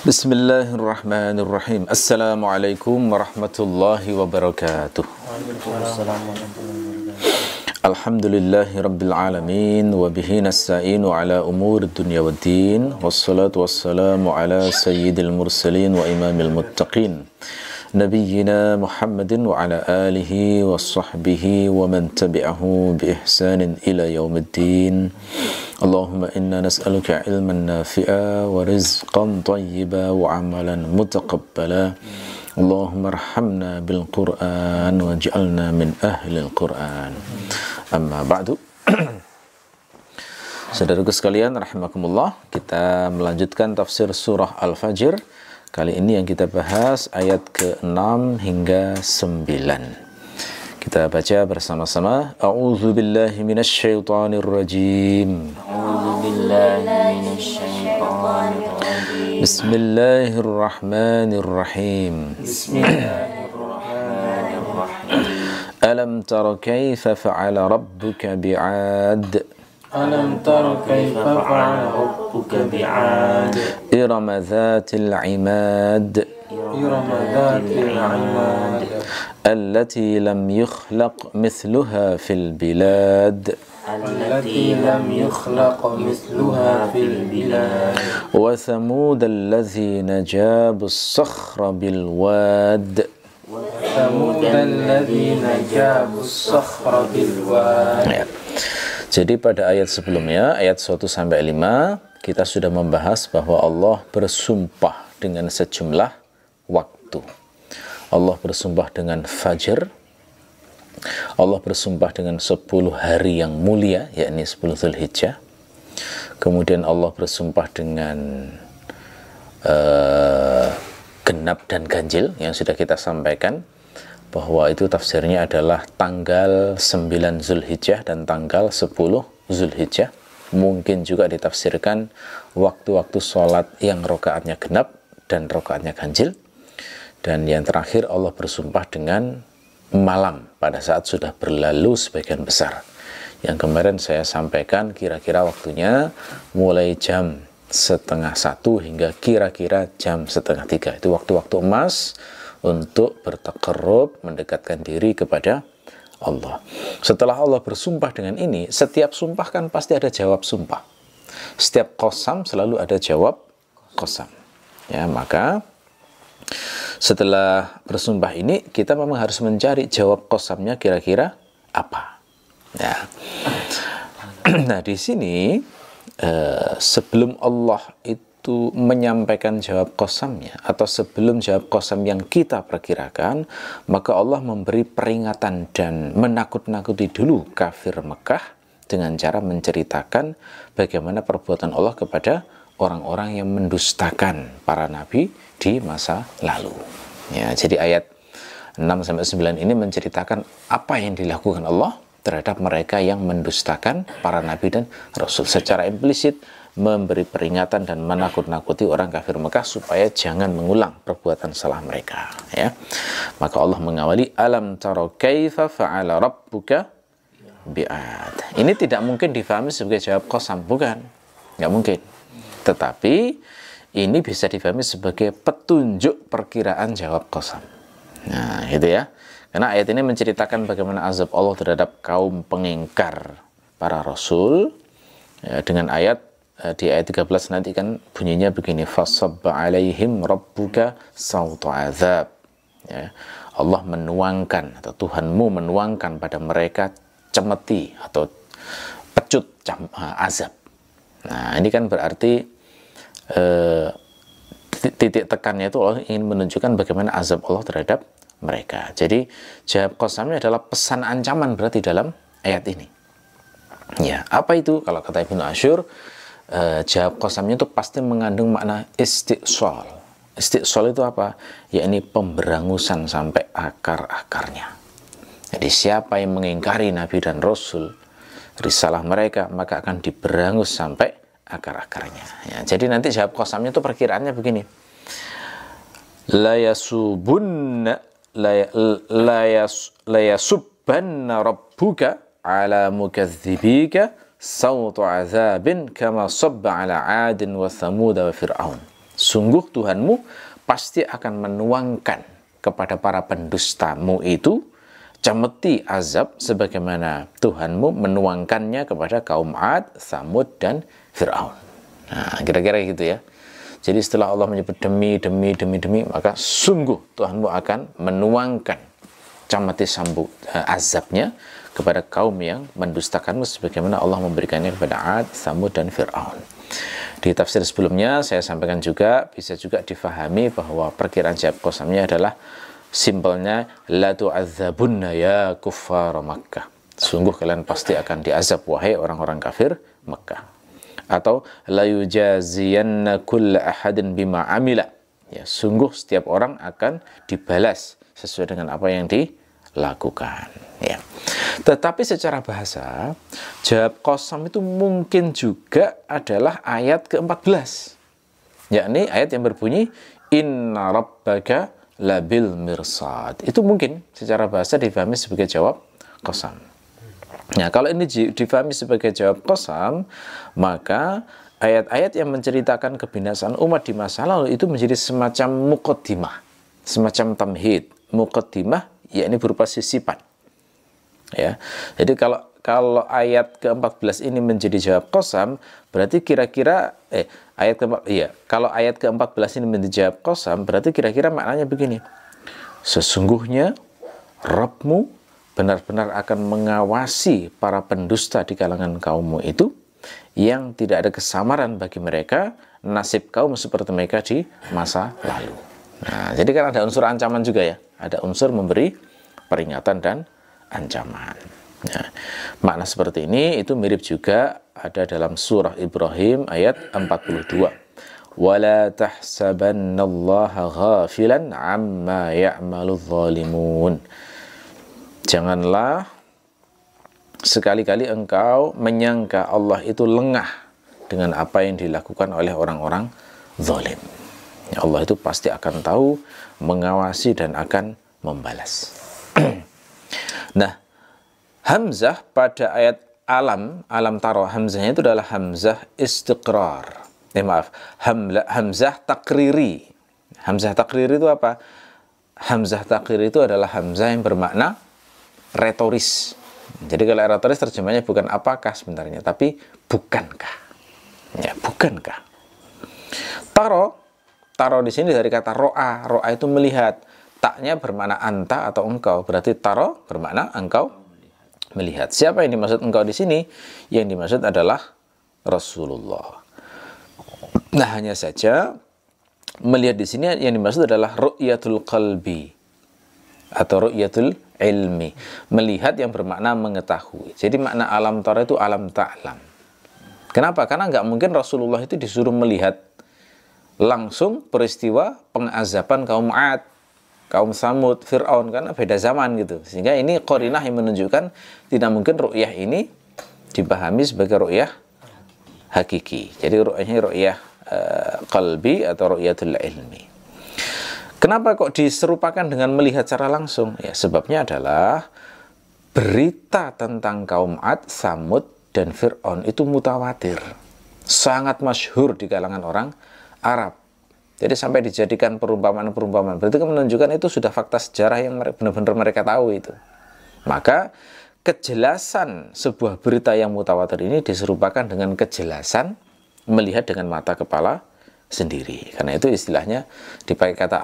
Bismillahirrahmanirrahim. Assalamualaikum warahmatullahi wabarakatuh. Alhamdulillahi rabbil alamin wa bihi nasta'inu ala umur dunya waddin wassalatu wassalamu ala sayyidil mursalin wa imamil muttaqin nabiyyina Muhammadin wa ala alihi wa sahbihi wa man tabi'ahu bi ihsanin ila yaumiddin. Allahumma inna nas'aluka ilman nafi'a wa rizqan tayyiba wa amalan mutaqabbala. Allahumma arhamna bil Qur'an wa ja'alna min ahlil Qur'an. Amma ba'du. Saudaraku sekalian rahimakumullah, kita melanjutkan tafsir surah Al-Fajr. Kali ini yang kita bahas ayat ke-6 hingga 9. Kita baca bersama-sama. A'udzu billahi minasyaitonir rajim. A'udzu billahi minasyaitonir rajim. Bismillahirrahmanirrahim. Bismillahirrahmanirrahim. Alam tara kaifa fa'ala rabbuka bi'ad. Alam tara kaifa fa'ala rabbuka bi'ad. Irama dhatil 'imad. Irama dhatil 'imad. التي لم يخلق مثلها في البلاد التي لم يخلق مثلها في البلاد. وثمود الذين جابوا الصخر بالواد وثمود الذين جابوا الصخر بالواد. Ya. Jadi pada ayat sebelumnya, ayat 1 sampai 5, kita sudah membahas bahwa Allah bersumpah dengan sejumlah waktu. Allah bersumpah dengan Fajr. Allah bersumpah dengan 10 hari yang mulia, yakni 10 Zulhijjah. Kemudian Allah bersumpah dengan genap dan ganjil yang sudah kita sampaikan, bahwa itu tafsirnya adalah tanggal 9 Zulhijjah dan tanggal 10 Zulhijjah. Mungkin juga ditafsirkan waktu-waktu sholat yang rokaatnya genap dan rokaatnya ganjil. Dan yang terakhir Allah bersumpah dengan malam pada saat sudah berlalu sebagian besar. Yang kemarin saya sampaikan kira-kira waktunya mulai jam 12:30 hingga kira-kira jam 2:30. Itu waktu-waktu emas untuk bertaqarrub, mendekatkan diri kepada Allah. Setelah Allah bersumpah dengan ini, setiap sumpah kan pasti ada jawab sumpah. Setiap qasam selalu ada jawab qasam. Ya, maka setelah bersumpah ini, kita memang harus mencari jawab qasamnya kira-kira apa. Ya. Nah, di sini sebelum Allah itu menyampaikan jawab qasamnya, atau sebelum jawab qasam yang kita perkirakan, maka Allah memberi peringatan dan menakut-nakuti dulu kafir Mekah dengan cara menceritakan bagaimana perbuatan Allah kepada orang-orang yang mendustakan para nabi di masa lalu. Ya, jadi ayat 6-9 ini menceritakan apa yang dilakukan Allah terhadap mereka yang mendustakan para nabi dan rasul. Secara implisit memberi peringatan dan menakut-nakuti orang kafir Mekah supaya jangan mengulang perbuatan salah mereka. Ya. Maka Allah mengawali, alam tara kaifa fa'ala rabbuka bi'ad. Ini tidak mungkin difahami sebagai jawab qasam, bukan. Nggak mungkin. Tetapi ini bisa difahami sebagai petunjuk perkiraan jawab qasam. Nah, gitu ya. Karena ayat ini menceritakan bagaimana azab Allah terhadap kaum pengingkar para rasul. Ya, dengan ayat di ayat 13 nanti kan bunyinya begini, fasabba alaihim rabbuka sawta azab. Ya, Allah menuangkan, atau Tuhanmu menuangkan pada mereka cemeti atau pecut azab. Nah, ini kan berarti titik tekannya itu Allah ingin menunjukkan bagaimana azab Allah terhadap mereka. Jadi jawab qasamnya adalah pesan ancaman berarti dalam ayat ini. Ya, apa itu? Kalau kata Ibnu Asyur, jawab qasamnya itu pasti mengandung makna istiqsal. Istiqsal itu apa? Yakni pemberangusan sampai akar-akarnya. Jadi siapa yang mengingkari Nabi dan Rasul, risalah mereka, maka akan diberangus sampai akar-akarnya. Ya, jadi nanti jawab qasamnya itu perkiraannya begini. La yasubbanna rabbuka ala mukadzibika sawtu azabin kama sabba ala adin wa thamud wa fir'aun. Sungguh Tuhanmu pasti akan menuangkan kepada para pendustamu itu cemeti azab sebagaimana Tuhanmu menuangkannya kepada kaum Ad, Tsamud, dan Fir'aun. Nah, kira-kira gitu ya. Jadi setelah Allah menyebut demi, maka sungguh Tuhanmu akan menuangkan cemeti azabnya kepada kaum yang mendustakanmu sebagaimana Allah memberikannya kepada Ad, Tsamud, dan Fir'aun. Di tafsir sebelumnya saya sampaikan juga, bisa juga difahami bahwa perkiraan jawab qasamnya adalah simpelnya la tu'adzabunna ya kuffar Makkah. Sungguh kalian pasti akan diazab wahai orang-orang kafir Makkah. Atau la yujaziyanna kulla ahadin bima amila. Ya, sungguh setiap orang akan dibalas sesuai dengan apa yang dilakukan. Ya. Tetapi secara bahasa, jawab qasam itu mungkin juga adalah ayat ke-14. Yakni ayat yang berbunyi inna rabbaka labil mirsad. Itu mungkin secara bahasa difahami sebagai jawab qasam. Nah, kalau ini difahami sebagai jawab qasam, maka ayat-ayat yang menceritakan kebinasaan umat di masa lalu itu menjadi semacam muqaddimah, semacam tamhid. Muqaddimah yakni berupa sisipan. Ya. Jadi kalau ayat ke-14 ini menjadi jawab qasam, berarti kira-kira kalau ayat ke-14 ini menjadi jawab qasam, berarti kira-kira maknanya begini. Sesungguhnya Rabbmu benar-benar akan mengawasi para pendusta di kalangan kaummu itu, yang tidak ada kesamaran bagi mereka nasib kaum seperti mereka di masa lalu. Nah, jadi kan ada unsur ancaman juga ya, ada unsur memberi peringatan dan ancaman. Nah, makna seperti ini itu mirip juga ada dalam surah Ibrahim ayat 42. Wala tahsabannallaha ghafilan amma ya'maludz zalimun. Janganlah sekali-kali engkau menyangka Allah itu lengah dengan apa yang dilakukan oleh orang-orang zalim. Ya, Allah itu pasti akan tahu, mengawasi, dan akan membalas. Nah, hamzah pada ayat alam taro, hamzahnya itu adalah hamzah istiqrar. Hamzah takriri. Hamzah takriri itu apa? Hamzah takriri itu adalah hamzah yang bermakna retoris. Jadi kalau retoris terjemahnya bukan apakah sebenarnya, tapi bukankah. Ya, bukankah. Taro di sini dari kata ro'a. Ro'a itu melihat. Taknya bermakna anta atau engkau. Berarti taro bermakna engkau melihat. Siapa yang dimaksud engkau di sini? Yang dimaksud adalah Rasulullah. Nah, hanya saja melihat di sini yang dimaksud adalah ru'yatul qalbi atau ru'yatul ilmi. Melihat yang bermakna mengetahui. Jadi makna alam tara itu alam ta'lam. Kenapa? Karena nggak mungkin Rasulullah itu disuruh melihat langsung peristiwa pengazaban kaum Ad, kaum Tsamud, Fir'aun, karena beda zaman gitu. Sehingga ini qarinah yang menunjukkan tidak mungkin ru'yah ini dipahami sebagai ru'yah hakiki. Jadi ru'yahnya ru'yah qalbi atau ru'yatul ilmi. Kenapa kok diserupakan dengan melihat secara langsung? Ya, sebabnya adalah berita tentang kaum Ad, Tsamud, dan Fir'aun itu mutawatir. Sangat masyhur di kalangan orang Arab. Jadi sampai dijadikan perumpamaan-perumpamaan. Berarti kan menunjukkan itu sudah fakta sejarah yang benar-benar mereka tahu itu. Maka kejelasan sebuah berita yang mutawatir ini diserupakan dengan kejelasan melihat dengan mata kepala sendiri. Karena itu istilahnya dipakai kata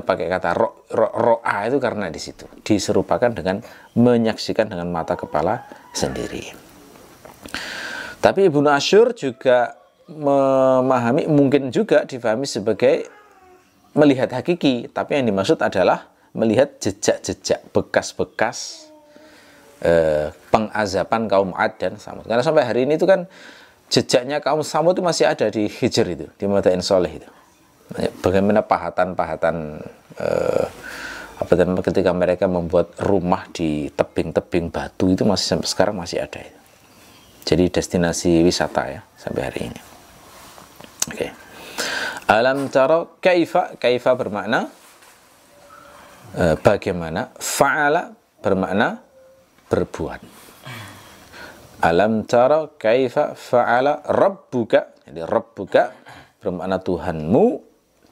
pakai kata ro'a itu karena di situ diserupakan dengan menyaksikan dengan mata kepala sendiri. Tapi Ibnu Asyur juga memahami, mungkin juga difahami sebagai melihat hakiki, tapi yang dimaksud adalah melihat jejak-jejak, bekas-bekas pengazaban kaum Ad dan Tsamud. Karena sampai hari ini itu kan jejaknya kaum Tsamud itu masih ada di Hijr itu, di Madain Soleh itu. Bagaimana pahatan-pahatan ketika mereka membuat rumah di tebing-tebing batu itu masih sampai sekarang masih ada itu. Jadi destinasi wisata ya sampai hari ini. Oke. Alam tara kaifa bermakna bagaimana, fa'ala bermakna berbuat. Alam tara kaifa fa'ala rabbuka, jadi rabbuka bermakna Tuhanmu,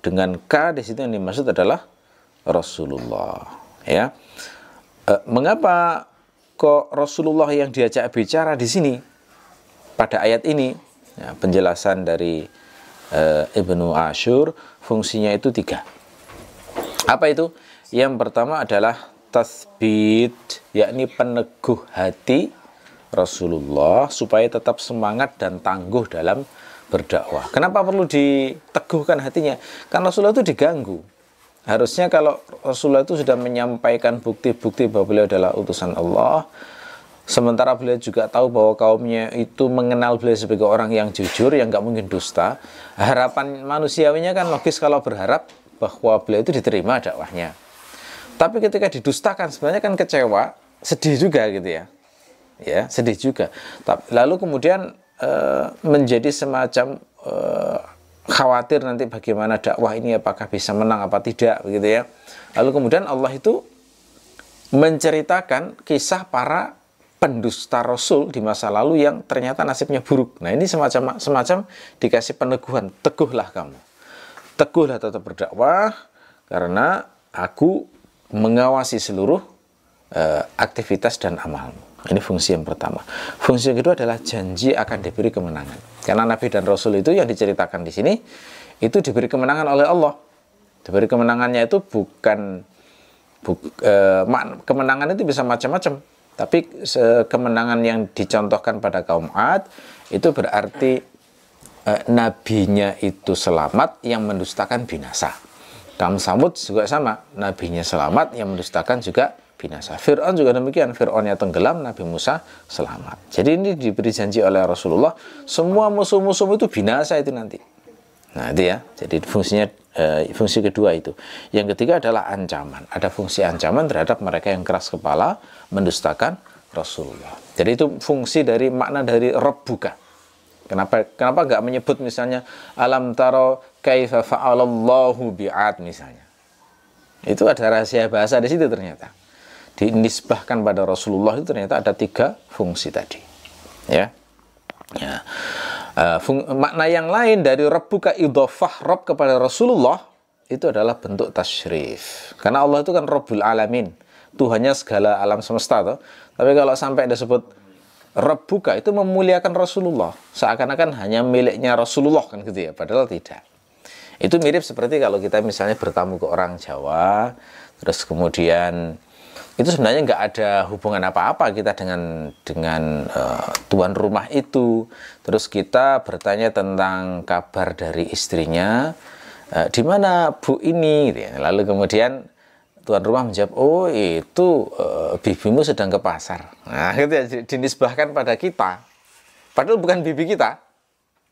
dengan K di situ yang dimaksud adalah Rasulullah. Ya, mengapa kok Rasulullah yang diajak bicara di sini pada ayat ini? Ya, penjelasan dari Ibnu Ashur, fungsinya itu 3. Apa itu? Yang pertama adalah tasbit, yakni peneguh hati Rasulullah supaya tetap semangat dan tangguh dalam berdakwah. Kenapa perlu diteguhkan hatinya? Karena Rasulullah itu diganggu. Harusnya kalau Rasulullah itu sudah menyampaikan bukti-bukti bahwa beliau adalah utusan Allah, sementara beliau juga tahu bahwa kaumnya itu mengenal beliau sebagai orang yang jujur, yang nggak mungkin dusta. Harapan manusiawinya kan logis kalau berharap bahwa beliau itu diterima dakwahnya. Tapi ketika didustakan sebenarnya kan kecewa, sedih juga gitu ya. Ya, sedih juga. Lalu kemudian menjadi semacam khawatir nanti bagaimana dakwah ini, apakah bisa menang apa tidak begitu ya. Lalu kemudian Allah itu menceritakan kisah para pendusta Rasul di masa lalu yang ternyata nasibnya buruk. Nah, ini semacam dikasih peneguhan, teguhlah kamu. Teguhlah tetap berdakwah karena aku mengawasi seluruh aktivitas dan amalmu. Ini fungsi yang pertama. Fungsi yang kedua adalah janji akan diberi kemenangan. Karena Nabi dan Rasul itu yang diceritakan di sini itu diberi kemenangan oleh Allah. Diberi kemenangannya itu bukan kemenangan itu bisa macam-macam. Tapi kemenangan yang dicontohkan pada kaum Ad itu berarti nabinya itu selamat, yang mendustakan binasa. Kaum Samud juga sama, nabinya selamat, yang mendustakan juga binasa. Fir'aun juga demikian, Fir'aunnya tenggelam, Nabi Musa selamat. Jadi ini diberi janji oleh Rasulullah, semua musuh-musuh itu binasa itu nanti. Nah itu ya, jadi fungsinya fungsi kedua itu. Yang ketiga adalah ancaman. Ada fungsi ancaman terhadap mereka yang keras kepala, mendustakan Rasulullah. Jadi itu fungsi dari makna dari Rabbuka. Kenapa nggak menyebut misalnya alam taro kaifa fa'alallahu bi'ad misalnya. Itu ada rahasia bahasa di situ ternyata. Dinisbahkan pada Rasulullah itu ternyata ada 3 fungsi tadi. Ya. Ya. Makna yang lain dari Rabbuka, idhofah Rabb kepada Rasulullah itu adalah bentuk tasyrif. Karena Allah itu kan Rabbul Alamin, Tuhannya segala alam semesta toh. Tapi kalau sampai disebut Rabbuka itu memuliakan Rasulullah, seakan-akan hanya miliknya Rasulullah kan gitu ya, padahal tidak. Itu mirip seperti kalau kita misalnya bertamu ke orang Jawa, terus kemudian itu sebenarnya nggak ada hubungan apa-apa kita dengan tuan rumah itu. Terus kita bertanya tentang kabar dari istrinya, di mana Bu ini? Lalu kemudian tuan rumah menjawab, oh itu bibimu sedang ke pasar. Nah itu ya, dinisbahkan pada kita. Padahal bukan bibi kita,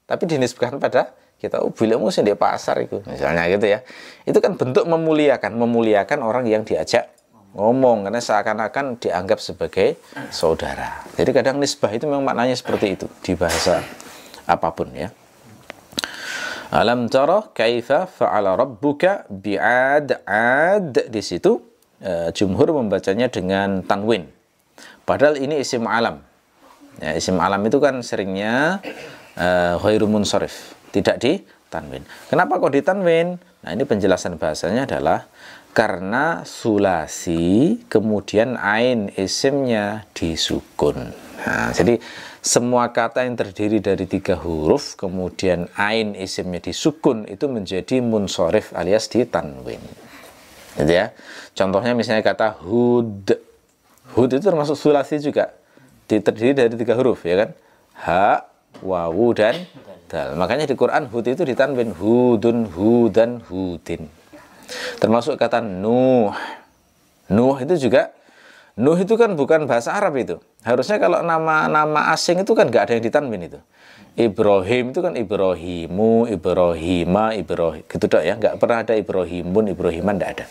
tapi dinisbahkan pada kita. Oh bilamu sedang di pasar itu, misalnya gitu ya. Itu kan bentuk memuliakan orang yang diajak ngomong, karena seakan-akan dianggap sebagai saudara. Jadi kadang nisbah itu memang maknanya seperti itu di bahasa apapun ya. Alam tara kaifa fa'ala rabbuka bi'ad. Ad di situ jumhur membacanya dengan tanwin. Padahal ini isim alam. Ya, isim alam itu kan seringnya ghairu munsharif, tidak ditanwin. Kenapa kok ditanwin? Nah, ini penjelasan bahasanya adalah karena sulasi, kemudian ain isimnya disukun. Nah, jadi semua kata yang terdiri dari 3 huruf, kemudian ain isimnya disukun, itu menjadi munsorif alias ditanwin. Gitu ya. Contohnya misalnya kata hud. Hud itu termasuk sulasi juga. Terdiri dari 3 huruf, ya kan? Ha, wawu, dan dal. Makanya di Quran hud itu ditanwin. Hudun, hudan, hudin. Termasuk kata Nuh. Nuh itu juga, Nuh itu kan bukan bahasa Arab itu. Harusnya kalau nama-nama asing itu kan nggak ada yang ditanwin itu. Ibrahim itu kan Ibrahimu, Ibrahima, Ibrahim. Gitu dok ya, nggak pernah ada Ibrahimun, Ibrahiman, nggak ada.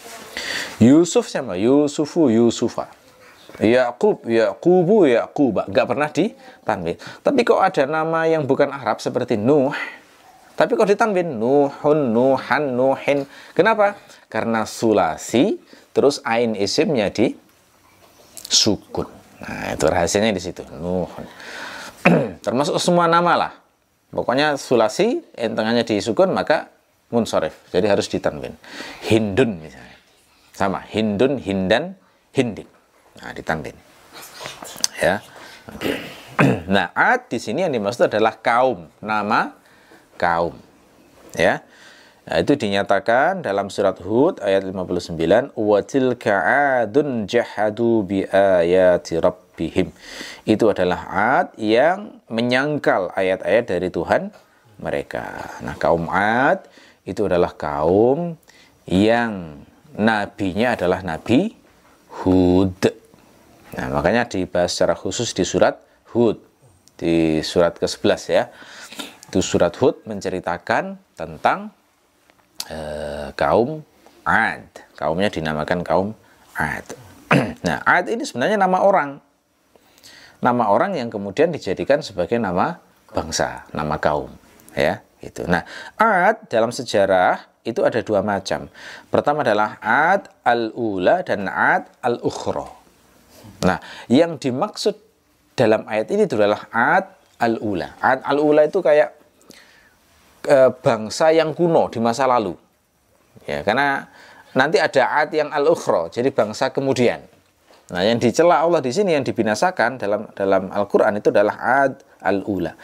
Yusuf sama Yusufu, Yusufa. Yaqub, Yaqubu, Yaquba. Nggak pernah ditanwin. Tapi kok ada nama yang bukan Arab seperti Nuh, tapi kok ditanwin Nuhun, Nuhan, Nuhin. Kenapa? Karena sulasi, terus ain isimnya di sukun. Nah, itu rahasianya di situ. Nuhun. Termasuk semua nama lah. Pokoknya sulasi, tengahnya disukun, maka munsorif. Jadi harus ditanwin. Hindun misalnya. Sama, hindun, hindan, hindin. Nah, ditanwin. Ya. Oke. Nah, Ad di sini yang dimaksud adalah kaum, nama kaum. Ya. Nah, itu dinyatakan dalam surat Hud ayat 59, wa tilka 'adun jahadu bi ayati rabbihim. Itu adalah 'Ad yang menyangkal ayat-ayat dari Tuhan mereka. Nah, kaum 'Ad itu adalah kaum yang nabinya adalah Nabi Hud. Nah, makanya dibahas secara khusus di surat Hud, di surat ke-11 ya. Itu surat Hud menceritakan tentang kaum Ad. Kaumnya dinamakan kaum Ad. Nah, Ad ini sebenarnya nama orang. Nama orang yang kemudian dijadikan sebagai nama bangsa, nama kaum. Ya, gitu. Nah, Ad dalam sejarah itu ada dua macam. Pertama adalah Ad al-ula dan Ad al-ukhra. Nah, yang dimaksud dalam ayat ini adalah Ad al-ula. Ad al-ula itu kayak bangsa yang kuno di masa lalu. Ya, karena nanti ada Ad yang al-ukhra, jadi bangsa kemudian. Nah, yang dicela Allah di sini, yang dibinasakan dalam Al-Qur'an itu adalah Ad al-ula.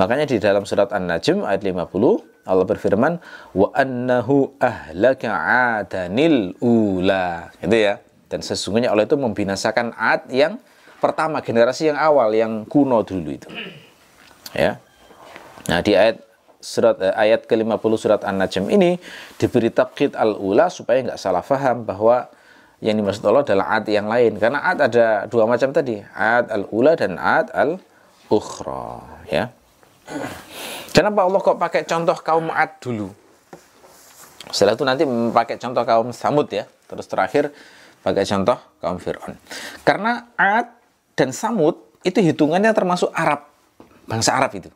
Makanya di dalam surat An-Najm ayat 50 Allah berfirman, wa annahu ahlaka 'adanil ula. Gitu ya. Dan sesungguhnya Allah itu membinasakan Ad yang pertama, generasi yang awal, yang kuno dulu itu. Ya. Nah, di ayat ke-50 surat An-Najm ini diberi takkid al-ula supaya nggak salah faham bahwa yang dimaksud Allah adalah Ad yang lain. Karena Ad ada dua macam tadi, Ad al-ula dan Ad al-ukhra. Ya. Kenapa Allah kok pakai contoh kaum Ad dulu? Setelah itu nanti pakai contoh kaum Samud ya. Terus terakhir pakai contoh kaum Fir'aun. Karena Ad dan Samud itu hitungannya termasuk Arab, bangsa Arab itu.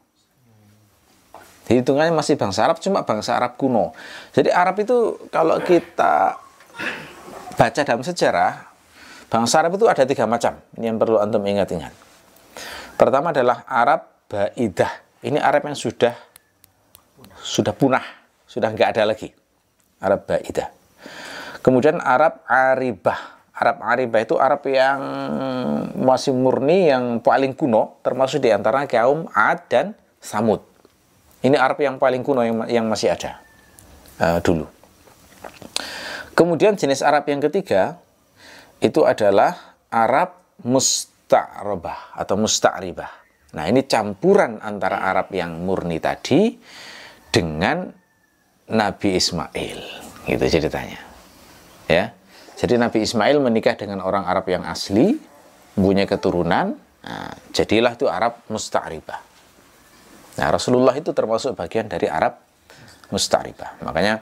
Hitungannya masih bangsa Arab, cuma bangsa Arab kuno. Jadi Arab itu kalau kita baca dalam sejarah, bangsa Arab itu ada tiga macam. Ini yang perlu antum ingat-ingat. Pertama adalah Arab Baidah. Ini Arab yang sudah punah, sudah nggak ada lagi. Arab Baidah. Kemudian Arab Aribah. Arab Aribah itu Arab yang masih murni, yang paling kuno, termasuk di antara kaum Ad dan Samud. Ini Arab yang paling kuno yang masih ada dulu. Kemudian jenis Arab yang ketiga itu adalah Arab Musta'rabah atau Musta'ribah. Nah, ini campuran antara Arab yang murni tadi dengan Nabi Ismail. Gitu ceritanya. Ya. Jadi Nabi Ismail menikah dengan orang Arab yang asli, punya keturunan. Nah, jadilah itu Arab Musta'ribah. Nah, Rasulullah itu termasuk bagian dari Arab Musta'ribah. Makanya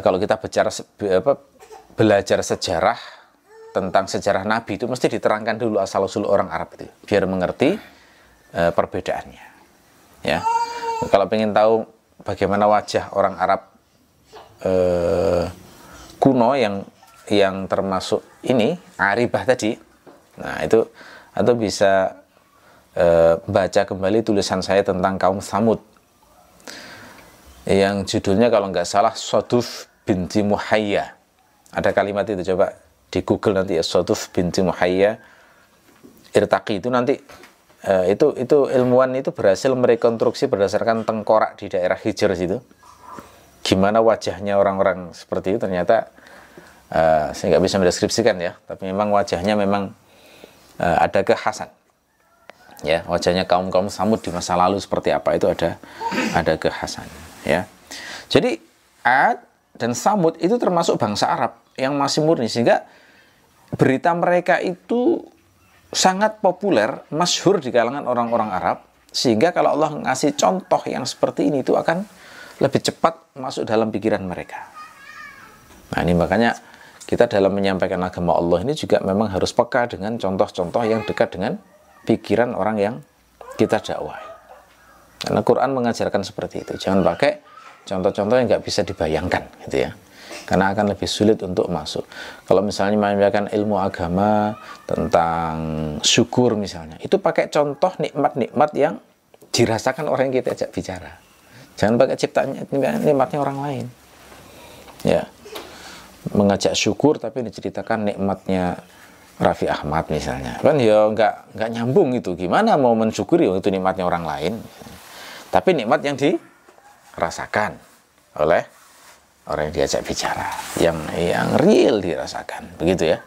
kalau kita belajar sejarah tentang sejarah Nabi itu mesti diterangkan dulu asal-usul orang Arab itu, biar mengerti perbedaannya. Ya, kalau ingin tahu bagaimana wajah orang Arab kuno yang termasuk ini Aribah tadi, nah itu atau bisa baca kembali tulisan saya tentang kaum Samud yang judulnya kalau nggak salah Soduf binti Muhayya. Ada kalimat itu, coba di Google nanti ya, Soduf binti Muhayya Irtaqi. Itu nanti itu ilmuwan itu berhasil merekonstruksi berdasarkan tengkorak di daerah Hijr situ, gimana wajahnya orang-orang seperti itu. Ternyata saya nggak bisa mendeskripsikan ya, tapi memang wajahnya memang ada kekhasan. Ya, wajahnya kaum-kaum Samud di masa lalu seperti apa itu ada kekhasan. Ya, jadi Ad dan Samud itu termasuk bangsa Arab yang masih murni, sehingga berita mereka itu sangat populer, masyhur di kalangan orang-orang Arab, sehingga kalau Allah ngasih contoh yang seperti ini itu akan lebih cepat masuk dalam pikiran mereka. Nah, ini makanya kita dalam menyampaikan agama Allah ini juga memang harus peka dengan contoh-contoh yang dekat dengan pikiran orang yang kita dakwai. Karena Quran mengajarkan seperti itu. Jangan pakai contoh-contoh yang nggak bisa dibayangkan, gitu ya. Karena akan lebih sulit untuk masuk. Kalau misalnya menyampaikan ilmu agama tentang syukur misalnya, itu pakai contoh nikmat-nikmat yang dirasakan orang yang kita ajak bicara. Jangan pakai ciptaan nikmatnya orang lain. Ya. Mengajak syukur tapi diceritakan nikmatnya Raffi Ahmad misalnya. Kan ya nggak nyambung itu. Gimana mau mensyukuri itu nikmatnya orang lain? Tapi nikmat yang dirasakan oleh orang yang diajak bicara, yang real dirasakan, begitu ya.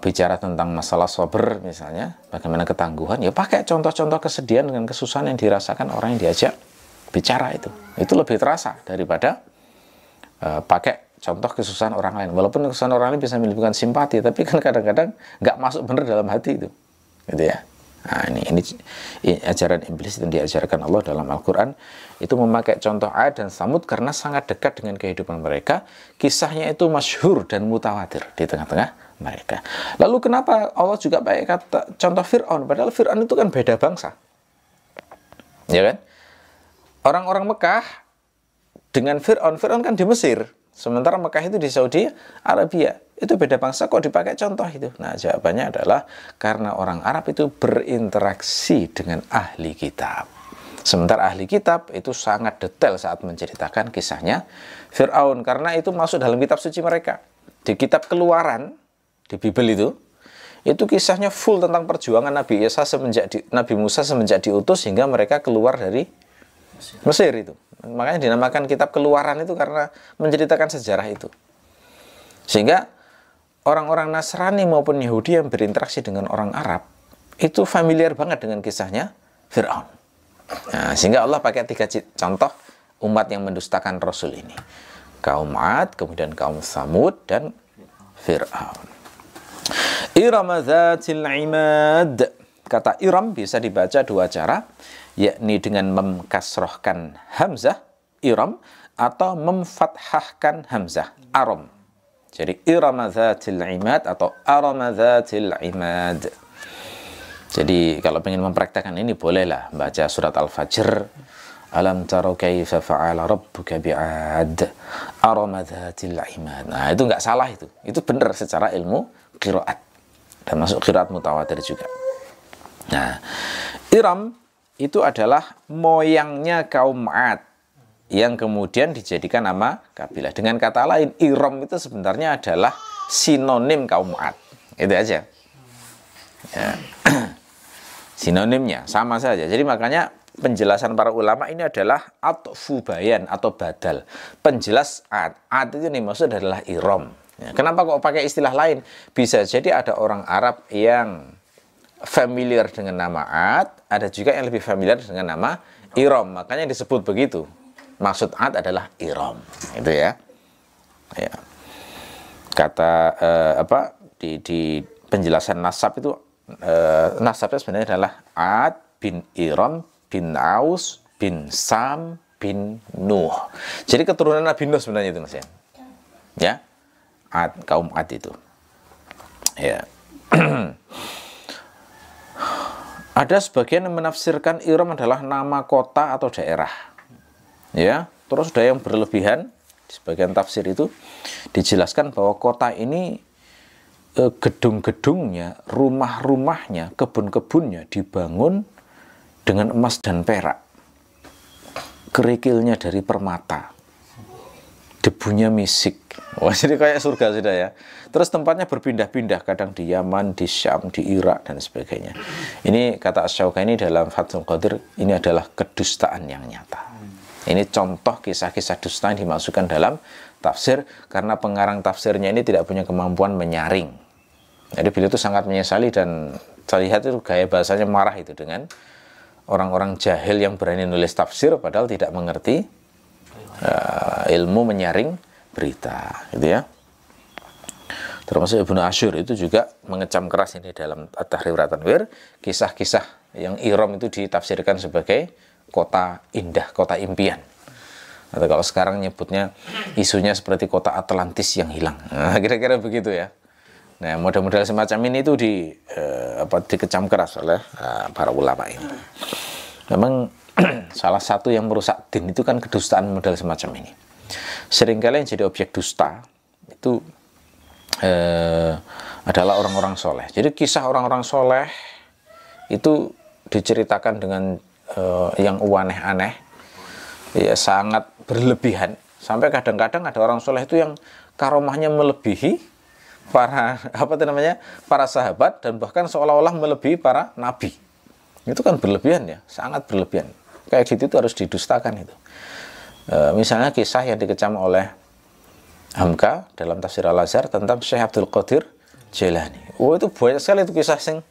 Bicara tentang masalah sabar misalnya, bagaimana ketangguhan, ya pakai contoh-contoh kesedihan dengan kesusahan yang dirasakan orang yang diajak bicara itu lebih terasa daripada pakai contoh kesusahan orang lain. Walaupun kesusahan orang lain bisa menimbulkan simpati, tapi kan kadang-kadang nggak masuk benar dalam hati itu, gitu ya. Nah, ini ajaran iblis yang diajarkan Allah dalam Al-Quran, itu memakai contoh Ad dan Samud karena sangat dekat dengan kehidupan mereka. Kisahnya itu masyhur dan mutawatir di tengah-tengah mereka. Lalu kenapa Allah juga pakai kata contoh Fir'aun? Padahal Fir'aun itu kan beda bangsa, ya kan? Orang-orang Mekah dengan Fir'aun kan di Mesir, sementara Mekah itu di Saudi Arabia. Itu beda bangsa, kok dipakai contoh itu? Nah, jawabannya adalah karena orang Arab itu berinteraksi dengan ahli kitab. Sementara ahli kitab itu sangat detail saat menceritakan kisahnya Fir'aun, karena itu masuk dalam kitab suci mereka. Di kitab Keluaran, di Bible itu kisahnya full tentang perjuangan Nabi Musa semenjak diutus hingga mereka keluar dari Mesir itu. Makanya dinamakan kitab Keluaran itu karena menceritakan sejarah itu. Sehingga orang-orang Nasrani maupun Yahudi yang berinteraksi dengan orang Arab itu familiar banget dengan kisahnya Fir'aun. Nah, sehingga Allah pakai 3 contoh umat yang mendustakan Rasul ini. Kaum Ad, kemudian kaum Samud, dan Fir'aun. Iram dzatil imad. Kata Iram bisa dibaca 2 cara, yakni dengan memkasrohkan hamzah, Iram, atau memfathahkan hamzah, Aram. Jadi Iram dzatil imad atau Aram dzatil imad. Jadi kalau ingin mempraktekkan ini bolehlah baca surat Al-Fajr, alam tara kaifa fa'ala rabbuka bi'ad Aram dzatil imad. Nah, itu nggak salah itu. Itu benar secara ilmu qiraat. Dan masuk qiraat mutawatir juga. Nah, Iram itu adalah moyangnya kaum Ad yang kemudian dijadikan nama kabilah. Dengan kata lain, Iram itu sebenarnya adalah sinonim kaum Ad. Itu aja. Ya. Sinonimnya sama saja. Jadi makanya penjelasan para ulama ini adalah atfu bayan atau badal. Penjelas Ad. Ad itu nih maksud adalah Iram. Ya. Kenapa kok pakai istilah lain? Bisa jadi ada orang Arab yang familiar dengan nama Ad, ada juga yang lebih familiar dengan nama Iram. Makanya disebut begitu. Maksud Ad adalah Iram, itu ya. Ya. Kata di penjelasan nasab itu nasabnya sebenarnya adalah Ad bin Iram bin Aus bin Sam bin Nuh. Jadi keturunan Nabi Nuh sebenarnya itu, Mas ya. Ya. Ad, kaum Ad itu. Ya. Ada sebagian yang menafsirkan Iram adalah nama kota atau daerah. Ya, terus ada yang berlebihan. Di sebagian tafsir itu dijelaskan bahwa kota ini gedung-gedungnya, rumah-rumahnya, kebun-kebunnya dibangun dengan emas dan perak. Kerikilnya dari permata. Debunya misik. Wah, jadi kayak surga sudah ya. Terus tempatnya berpindah-pindah, kadang di Yaman, di Syam, di Irak, dan sebagainya. Ini kata Asy-Syaukani dalam Fathul Qadir, ini adalah kedustaan yang nyata. Ini contoh kisah-kisah dusta yang dimasukkan dalam tafsir, karena pengarang tafsirnya ini tidak punya kemampuan menyaring. Jadi beliau itu sangat menyesali, dan saya lihat itu gaya bahasanya marah itu dengan orang-orang jahil yang berani nulis tafsir padahal tidak mengerti ilmu menyaring berita, gitu ya. Termasuk Ibnu Asyur itu juga mengecam keras ini dalam At-Tahrir wa Tanwir, kisah-kisah yang Iram itu ditafsirkan sebagai kota indah, kota impian. Atau kalau sekarang nyebutnya isunya seperti kota Atlantis yang hilang. Nah, kira-kira begitu ya. Nah, model-model semacam ini itu dikecam keras oleh para ulama ini. Memang salah satu yang merusak din itu kan kedustaan model semacam ini. Seringkali yang jadi objek dusta itu adalah orang-orang soleh. Jadi kisah orang-orang soleh itu diceritakan dengan yang aneh-aneh, ya sangat berlebihan. Sampai kadang-kadang ada orang soleh itu yang karomahnya melebihi para sahabat, dan bahkan seolah-olah melebihi para nabi. Itu kan berlebihan ya, sangat berlebihan. Kayak gitu itu harus didustakan itu. Misalnya kisah yang dikecam oleh Hamka dalam tafsir Al-Azhar tentang Syekh Abdul Qadir Jailani. Itu banyak sekali itu kisah sing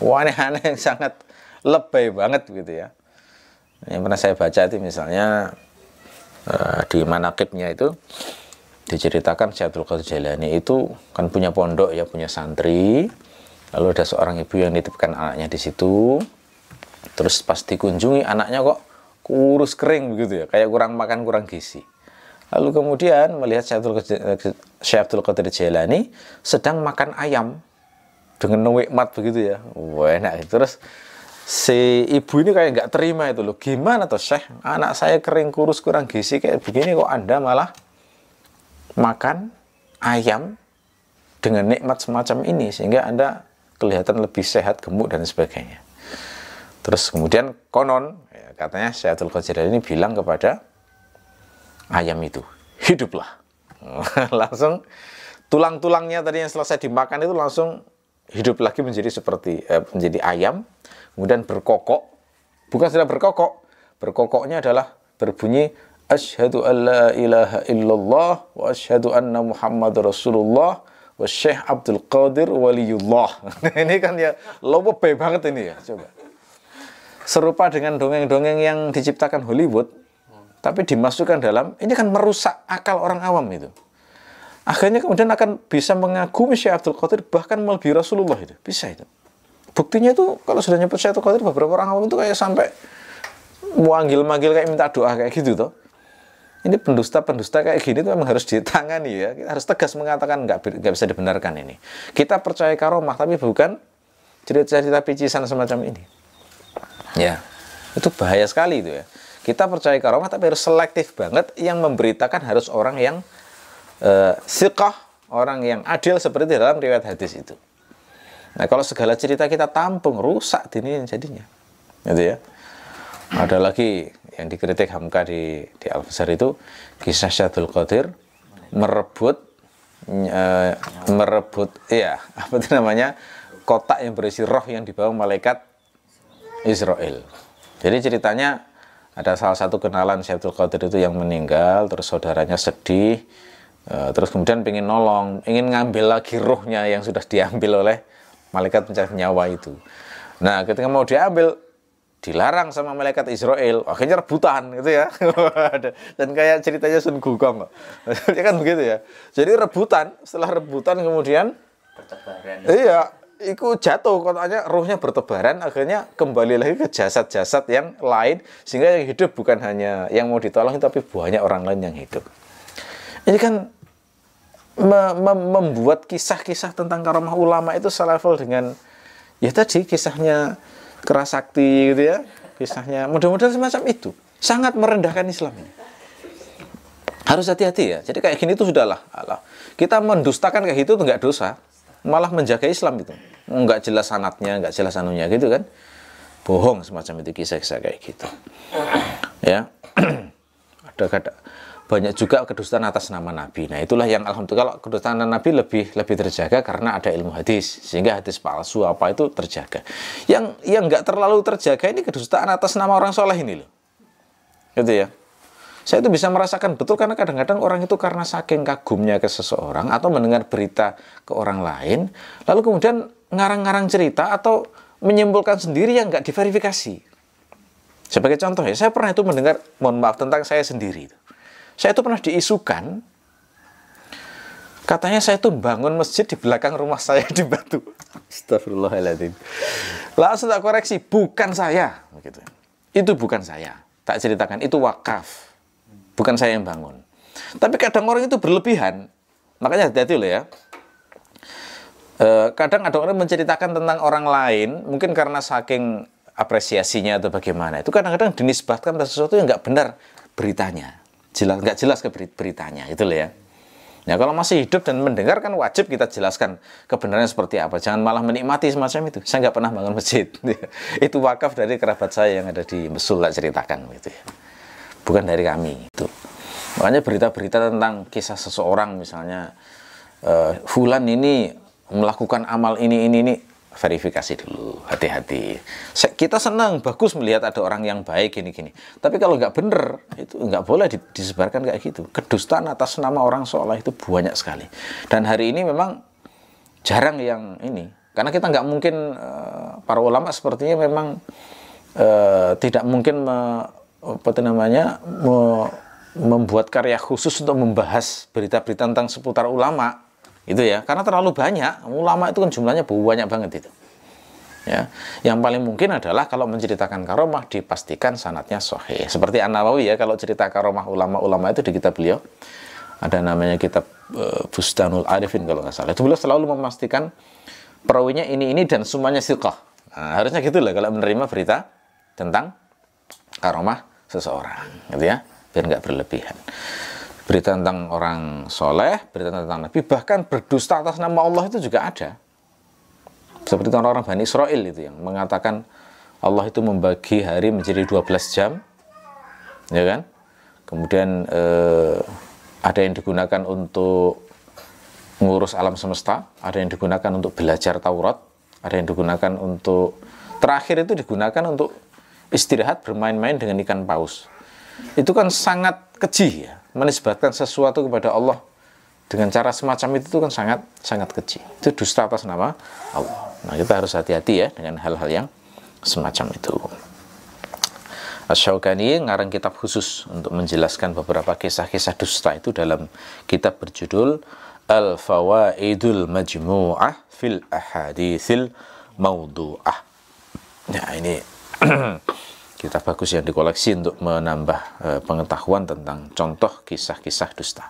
aneh-aneh yang sangat lebay banget gitu ya. Yang pernah saya baca itu misalnya di manaqibnya itu diceritakan Syekh Abdul Qadir Jailani itu kan punya pondok ya, punya santri. Lalu ada seorang ibu yang nitipkan anaknya di situ. Terus pas dikunjungi anaknya kok kurus kering begitu ya, kayak kurang makan, kurang gizi. Lalu kemudian melihat Syekh Abdul Qadir Jailani sedang makan ayam dengan nikmat begitu ya. Wah, enak. Terus si ibu ini kayak nggak terima itu loh. Gimana tuh Syekh? Anak saya kering, kurus, kurang gizi kayak begini, kok Anda malah makan ayam dengan nikmat semacam ini, sehingga Anda kelihatan lebih sehat, gemuk dan sebagainya. Terus kemudian konon ya, katanya Syekh Abdul Qadir ini bilang kepada ayam itu, hiduplah. Langsung tulang-tulangnya tadi yang selesai dimakan itu langsung hidup lagi menjadi seperti menjadi ayam, kemudian berkokok. Bukan sudah berkokok, berkokoknya adalah berbunyi asyhadu alla ilaha illallah wa asyhadu anna Muhammadar Rasulullah wa Syekh Abdul Qadir waliyullah. Ini kan ya lebay banget ini ya, coba. Serupa dengan dongeng-dongeng yang diciptakan Hollywood, tapi dimasukkan dalam, ini kan merusak akal orang awam itu. Akhirnya kemudian akan bisa mengagumi Syekh Abdul Qadir, bahkan melebihi Rasulullah itu. Bisa itu. Buktinya itu, kalau sudah nyebut Syekh Abdul Qadir, beberapa orang awam itu kayak sampai manggil-manggil kayak minta doa kayak gitu toh. Ini pendusta-pendusta kayak gini tuh memang harus ditangani ya. Kita harus tegas mengatakan nggak bisa dibenarkan ini. Kita percaya karomah, tapi bukan cerita-cerita picisan semacam ini. Ya, itu bahaya sekali itu ya. Kita percaya karomah, tapi harus selektif banget. Yang memberitakan harus orang yang siqah, orang yang adil seperti dalam riwayat hadis itu. Nah, kalau segala cerita kita tampung, rusak ini jadinya. Gitu ya. Ada lagi yang dikritik Hamka di Al-Fasar itu kisah Syekh Abdul Qadir merebut ya apa itu namanya, kotak yang berisi roh yang dibawa malaikat Israel. Jadi ceritanya ada salah satu kenalan Syekh Abdul Qadir itu yang meninggal, terus saudaranya sedih, terus kemudian ingin nolong, ingin ngambil lagi rohnya yang sudah diambil oleh malaikat pencabut nyawa itu. Nah, ketika mau diambil, dilarang sama malaikat Israel, akhirnya rebutan gitu ya. Dan kayak ceritanya Sun Gukong, ya kan begitu ya. Jadi rebutan, setelah rebutan kemudian Bertebaran. iya, itu jatuh kotaknya, rohnya bertebaran, akhirnya kembali lagi ke jasad-jasad yang lain, sehingga yang hidup bukan hanya yang mau ditolong, tapi banyak orang lain yang hidup. Ini kan membuat kisah-kisah tentang karomah ulama itu selevel dengan ya tadi kisahnya Kerasakti gitu ya, kisahnya mudah-mudahan semacam itu. Sangat merendahkan Islam ini. Harus hati-hati ya. Jadi kayak gini tuh sudahlah. Kita mendustakan kayak gitu tuh nggak dosa, malah menjaga Islam itu. Nggak jelas sanadnya, nggak jelas anunya gitu kan. Bohong semacam itu, kisah-kisah kayak gitu. Ya. Ada banyak juga kedustaan atas nama Nabi. Nah, itulah yang alhamdulillah, kalau kedustaan Nabi lebih terjaga karena ada ilmu hadis, sehingga hadis palsu apa itu terjaga. Yang nggak terlalu terjaga ini kedustaan atas nama orang soleh ini loh. Gitu ya. Saya itu bisa merasakan betul karena kadang-kadang orang itu karena saking kagumnya ke seseorang atau mendengar berita ke orang lain, lalu kemudian ngarang-ngarang cerita atau menyimpulkan sendiri yang nggak diverifikasi. Sebagai contoh ya, saya pernah itu mendengar, mohon maaf, tentang saya sendiri. Saya itu pernah diisukan, katanya saya itu bangun masjid di belakang rumah saya di Batu. Astagfirullahaladzim. Langsung tak koreksi, bukan saya. Begitu. Itu bukan saya. Tak ceritakan, itu wakaf. Bukan saya yang bangun. Tapi kadang orang itu berlebihan. Makanya hati-hati loh ya. Kadang ada orang menceritakan tentang orang lain, mungkin karena saking apresiasinya atau bagaimana. Itu kadang-kadang dinisbatkan pada sesuatu yang nggak benar beritanya. Nggak jelas ke beritanya, itu loh ya. Ya kalau masih hidup dan mendengar kan wajib kita jelaskan kebenarannya seperti apa. Jangan malah menikmati semacam itu. Saya nggak pernah bangun masjid. Itu wakaf dari kerabat saya yang ada di Mesul, ceritakan gitu ya. Bukan dari kami itu. Makanya berita-berita tentang kisah seseorang misalnya fulan ini melakukan amal ini, verifikasi dulu, hati-hati. Kita senang, bagus melihat ada orang yang baik gini-gini. Tapi kalau nggak bener, itu nggak boleh disebarkan kayak gitu. Kedustaan atas nama orang soleh itu banyak sekali. Dan hari ini memang jarang yang ini. Karena kita nggak mungkin, para ulama sepertinya memang tidak mungkin membuat karya khusus untuk membahas berita-berita tentang seputar ulama. Itu ya, karena terlalu banyak. Ulama itu kan jumlahnya banyak banget itu. Ya, yang paling mungkin adalah kalau menceritakan karomah dipastikan sanadnya sahih. Seperti An-Nawawi ya, kalau cerita karomah ulama-ulama itu di kitab beliau ada namanya kitab Bustanul Arifin kalau nggak salah. Itu beliau selalu memastikan perawinya ini dan semuanya siqah. Nah, harusnya gitulah kalau menerima berita tentang karomah seseorang, gitu ya, biar nggak berlebihan. Berita tentang orang soleh, berita tentang Nabi, bahkan berdusta atas nama Allah itu juga ada. Seperti orang-orang Bani Israel itu yang mengatakan Allah itu membagi hari menjadi 12 jam, ya kan? Kemudian ada yang digunakan untuk ngurus alam semesta, ada yang digunakan untuk belajar Taurat, ada yang digunakan untuk, terakhir itu digunakan untuk istirahat bermain-main dengan ikan paus. Itu kan sangat keji ya, menisbatkan sesuatu kepada Allah dengan cara semacam itu kan sangat keji. Itu dusta atas nama Allah. Nah, kita harus hati-hati ya dengan hal-hal yang semacam itu. Asy-Syaukani ngarang kitab khusus untuk menjelaskan beberapa kisah-kisah dusta itu dalam kitab berjudul Al-Fawaidul Majmu'ah fil Ahaditsil Mawdu'ah. Nah, ini kitab bagus yang dikoleksi untuk menambah pengetahuan tentang contoh kisah-kisah dusta.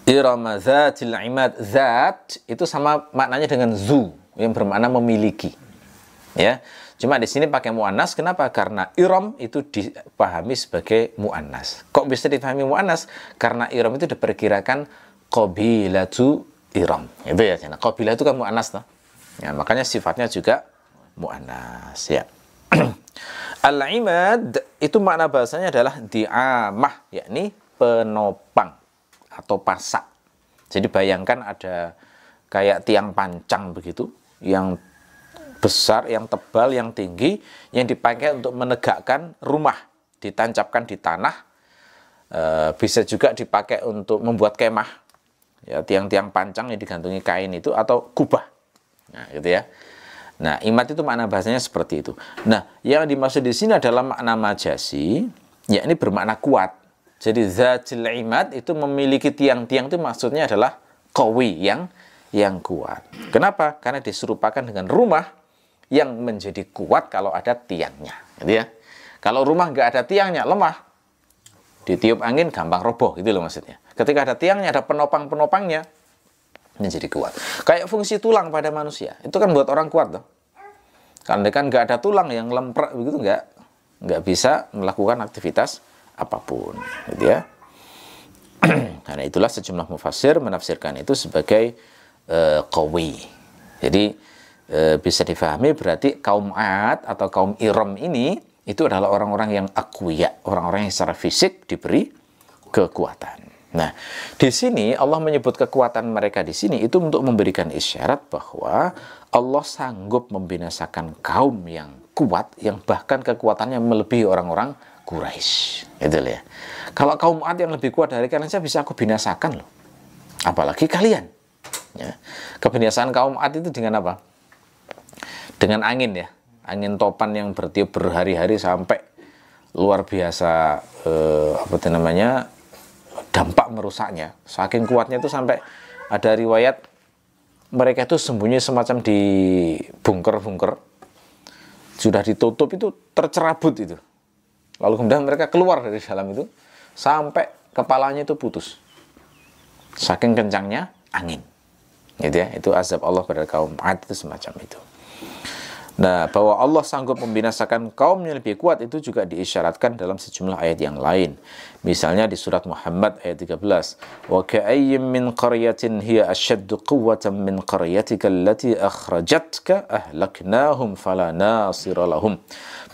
Irama dzatil imad. Zat itu sama maknanya dengan zu, yang bermakna memiliki. Ya. Cuma di sini pakai muannas. Kenapa? Karena iram itu dipahami sebagai muannas. Kok bisa dipahami muannas? Karena iram itu diperkirakan qabilatu iram. Itu ya. Nah, qabilah itu kan muannas toh. Ya, makanya sifatnya juga muannas ya. Al-imad itu makna bahasanya adalah di'amah, yakni penopang atau pasak. Jadi bayangkan ada kayak tiang pancang begitu, yang besar, yang tebal, yang tinggi, yang dipakai untuk menegakkan rumah, ditancapkan di tanah. Bisa juga dipakai untuk membuat kemah, ya, tiang-tiang pancang yang digantungi kain itu, atau kubah. Nah, gitu ya. Nah, imad itu makna bahasanya seperti itu. Nah, yang dimaksud di sini adalah makna majasi, yakni bermakna kuat. Jadi zatil imad itu memiliki tiang-tiang, itu maksudnya adalah qawi, yang kuat. Kenapa? Karena diserupakan dengan rumah yang menjadi kuat kalau ada tiangnya, gitu ya. Kalau rumah nggak ada tiangnya, lemah. Ditiup angin gampang roboh, gitu loh maksudnya. Ketika ada tiangnya, ada penopang-penopangnya, menjadi kuat. Kayak fungsi tulang pada manusia, itu kan buat orang kuat loh. Karena kan nggak ada tulang yang lemprek begitu, nggak bisa melakukan aktivitas apapun, gitu ya. Karena itulah sejumlah mufassir menafsirkan itu sebagai qawi. Jadi bisa difahami berarti kaum Ad atau kaum Iram ini itu adalah orang-orang yang aqwiya, orang-orang yang secara fisik diberi kekuatan. Nah, di sini Allah menyebut kekuatan mereka di sini itu untuk memberikan isyarat bahwa Allah sanggup membinasakan kaum yang kuat, yang bahkan kekuatannya melebihi orang-orang Quraisy. Gitu ya. Kalau kaum Ad yang lebih kuat dari kalian, saya bisa aku binasakan loh. Apalagi kalian. Ya. Kebinasaan kaum Ad itu dengan apa? Dengan angin ya. Angin topan yang bertiup berhari-hari sampai luar biasa dampak merusaknya. Saking kuatnya itu sampai ada riwayat mereka itu sembunyi semacam di bunker-bunker, sudah ditutup itu tercerabut itu. Lalu kemudian mereka keluar dari dalam itu sampai kepalanya itu putus. Saking kencangnya angin. Gitu ya, itu azab Allah pada kaum Ad itu semacam itu. Nah, bahwa Allah sanggup membinasakan kaum yang lebih kuat itu juga diisyaratkan dalam sejumlah ayat yang lain. Misalnya di surat Muhammad ayat 13. Wa ka'ayyim min qaryatin hiya ashaddu quwwatan min qaryatika allati akhrajatka ahlaknahum fala nasira lahum.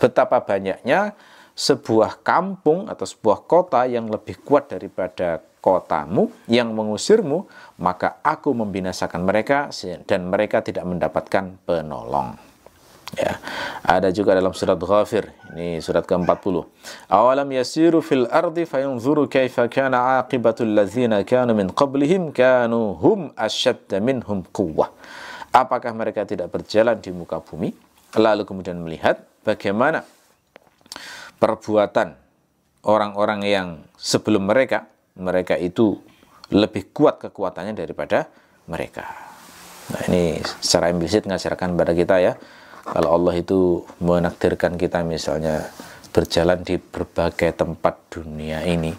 Betapa banyaknya sebuah kampung atau sebuah kota yang lebih kuat daripada kotamu yang mengusirmu, maka aku membinasakan mereka dan mereka tidak mendapatkan penolong. Ya, ada juga dalam surat Ghafir, ini surat ke-40. Awalam yasiru fil ardi fayanzuru kaifa kana aqibatul ladzina kanu min qablihim kanu hum ashadda minhum quwwah. Apakah mereka tidak berjalan di muka bumi lalu kemudian melihat bagaimana perbuatan orang-orang yang sebelum mereka itu lebih kuat kekuatannya daripada mereka. Nah, ini secara implisit mengajarkan kepada kita ya, kalau Allah itu menakdirkan kita misalnya berjalan di berbagai tempat dunia ini,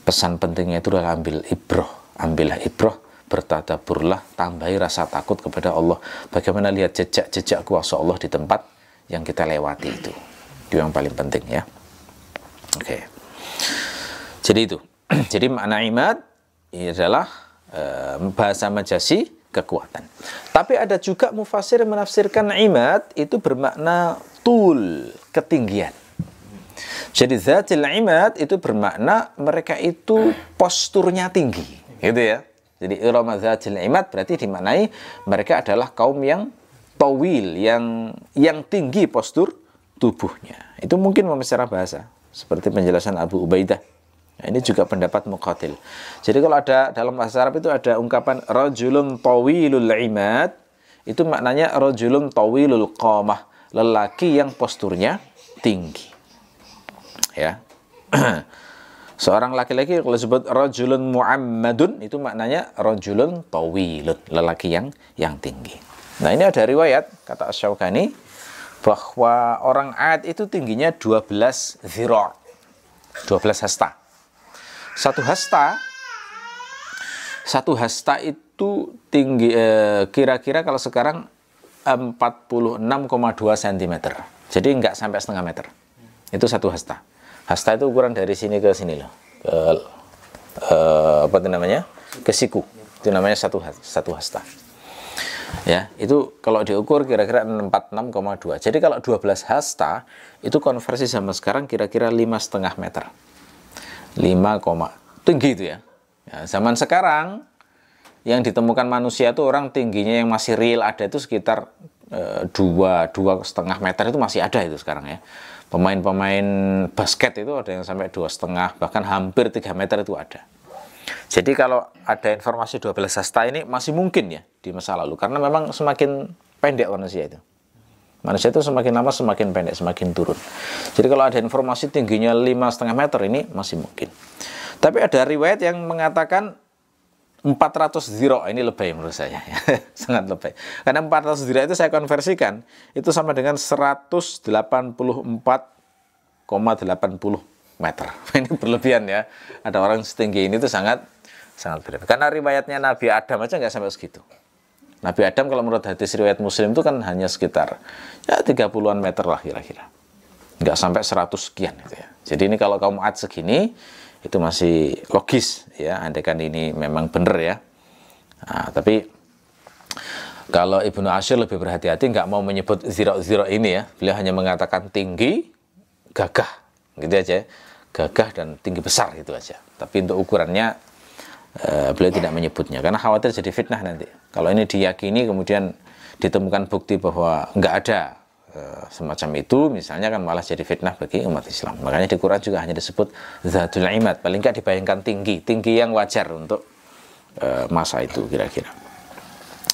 pesan pentingnya itu adalah ambillah ibrah, bertadaburlah, tambahi rasa takut kepada Allah. Bagaimana lihat jejak-jejak kuasa Allah di tempat yang kita lewati itu yang paling penting ya. Oke. Jadi itu. Jadi makna imad ini adalah bahasa majasi kekuatan. Tapi ada juga mufasir yang menafsirkan imad itu bermakna tul, ketinggian. Jadi zatil imad itu bermakna mereka itu posturnya tinggi, gitu ya. Jadi irama zatil imad berarti dimaknai mereka adalah kaum yang tawil, yang tinggi postur tubuhnya. Itu mungkin secara bahasa, seperti penjelasan Abu Ubaidah. Nah, ini juga pendapat Muqatil. Jadi kalau ada dalam bahasa Arab itu ada ungkapan rajulun tawilul imad, itu maknanya rajulun tawilul qamah, lelaki yang posturnya tinggi. Ya. Seorang laki-laki kalau disebut rajulun muammadun itu maknanya rajulun tawilun, lelaki yang tinggi. Nah, ini ada riwayat kata Asy-Syaukani bahwa orang Ad itu tingginya 12 zira', 12 hasta. Satu hasta itu tinggi kira-kira kalau sekarang 46,2 cm. Jadi nggak sampai setengah meter. Itu satu hasta. Hasta itu ukuran dari sini ke sini loh. Apa itu namanya? Ke siku. Itu namanya satu hasta. Ya, itu kalau diukur kira-kira 46,2. Jadi kalau 12 hasta itu konversi sama sekarang kira-kira 5,5 meter. 5, tinggi itu ya. Zaman sekarang yang ditemukan manusia itu orang tingginya yang masih real ada itu sekitar 2,5 meter itu masih ada itu sekarang ya. Pemain-pemain basket itu ada yang sampai 2,5 bahkan hampir 3 meter itu ada. Jadi kalau ada informasi 12 hasta ini masih mungkin ya di masa lalu karena memang semakin pendek manusia itu. Manusia itu semakin lama semakin pendek, semakin turun. Jadi kalau ada informasi tingginya 5,5 meter ini masih mungkin. Tapi ada riwayat yang mengatakan 400 zira', ini lebay menurut saya. Sangat lebay. Karena 400 zira' itu saya konversikan, itu sama dengan 184,80 meter. Ini berlebihan ya. Ada orang setinggi ini itu sangat berlebihan. Karena riwayatnya Nabi Adam aja nggak sampai segitu. Nabi Adam kalau menurut hadis riwayat Muslim itu kan hanya sekitar ya 30-an meter lah kira-kira. Nggak sampai 100 sekian gitu ya. Jadi ini kalau kaum Ad segini itu masih logis ya, andaikan ini memang benar ya. Nah, tapi kalau Ibnu Ashir lebih berhati-hati nggak mau menyebut zira' ini ya. Beliau hanya mengatakan tinggi, gagah gitu aja. Gagah dan tinggi besar gitu aja. Tapi untuk ukurannya beliau tidak menyebutnya karena khawatir jadi fitnah nanti. Kalau ini diyakini kemudian ditemukan bukti bahwa nggak ada semacam itu, misalnya kan malah jadi fitnah bagi umat Islam. Makanya di Quran juga hanya disebut zatul imad, paling nggak dibayangkan tinggi yang wajar untuk masa itu kira-kira.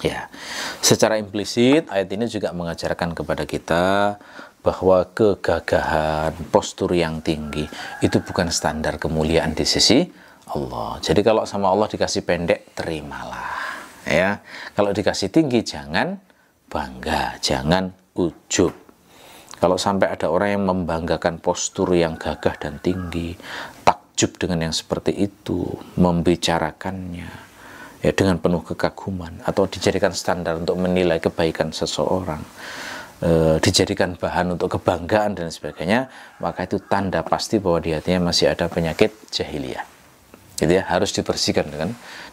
Ya, secara implisit ayat ini juga mengajarkan kepada kita bahwa kegagahan, postur yang tinggi itu bukan standar kemuliaan di sisi Allah. Jadi kalau sama Allah dikasih pendek, terimalah. Ya, kalau dikasih tinggi jangan bangga, jangan ujub. Kalau sampai ada orang yang membanggakan postur yang gagah dan tinggi, takjub dengan yang seperti itu, membicarakannya ya dengan penuh kekaguman atau dijadikan standar untuk menilai kebaikan seseorang, dijadikan bahan untuk kebanggaan dan sebagainya, maka itu tanda pasti bahwa di hatinya masih ada penyakit jahiliyah. Gitu ya, harus dibersihkan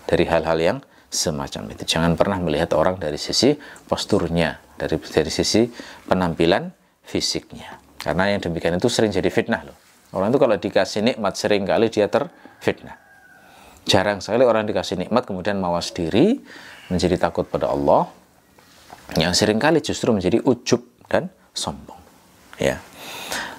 dari hal-hal yang semacam itu. Jangan pernah melihat orang dari sisi posturnya, dari sisi penampilan fisiknya. Karena yang demikian itu sering jadi fitnah loh. Orang itu kalau dikasih nikmat sering kali dia terfitnah. Jarang sekali orang dikasih nikmat kemudian mawas diri, menjadi takut pada Allah. Yang sering kali justru menjadi ujub dan sombong. Ya,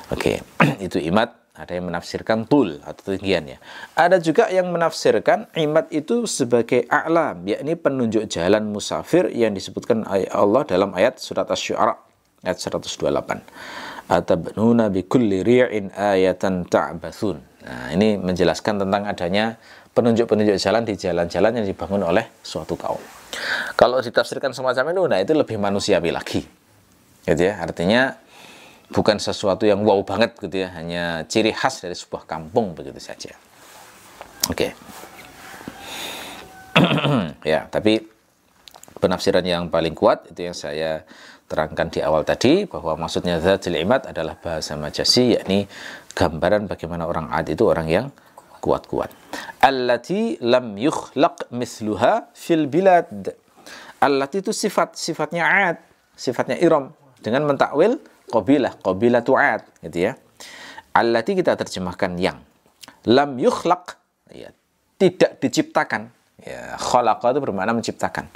oke. Itu imat. Ada yang menafsirkan tul atau tinggian ya. Ada juga yang menafsirkan imat itu sebagai a'lam, yakni penunjuk jalan musafir yang disebutkan Allah dalam ayat surat Asy-Syu'ara ayat 128. Atabnuna bikulli ri'in ayatan ta'bathun. Nah, ini menjelaskan tentang adanya penunjuk-penunjuk jalan di jalan-jalan yang dibangun oleh suatu kaum. Kalau ditafsirkan semacam itu, nah itu lebih manusiawi lagi. Gitu ya, artinya bukan sesuatu yang wow banget gitu ya, hanya ciri khas dari sebuah kampung begitu saja. Oke. Ya, tapi penafsiran yang paling kuat itu yang saya terangkan di awal tadi, bahwa maksudnya Zatul Imad adalah bahasa majasi, yakni gambaran bagaimana orang Ad itu orang yang kuat-kuat. Allati lam yukhlaq misluha fil bilad. Allati itu sifatnya Ad, sifatnya Iram, dengan mentakwil qabilah tu'ad gitu ya. Allati kita terjemahkan yang. Lam yukhlaq, ya, tidak diciptakan. Ya, khalaqa itu bermakna menciptakan.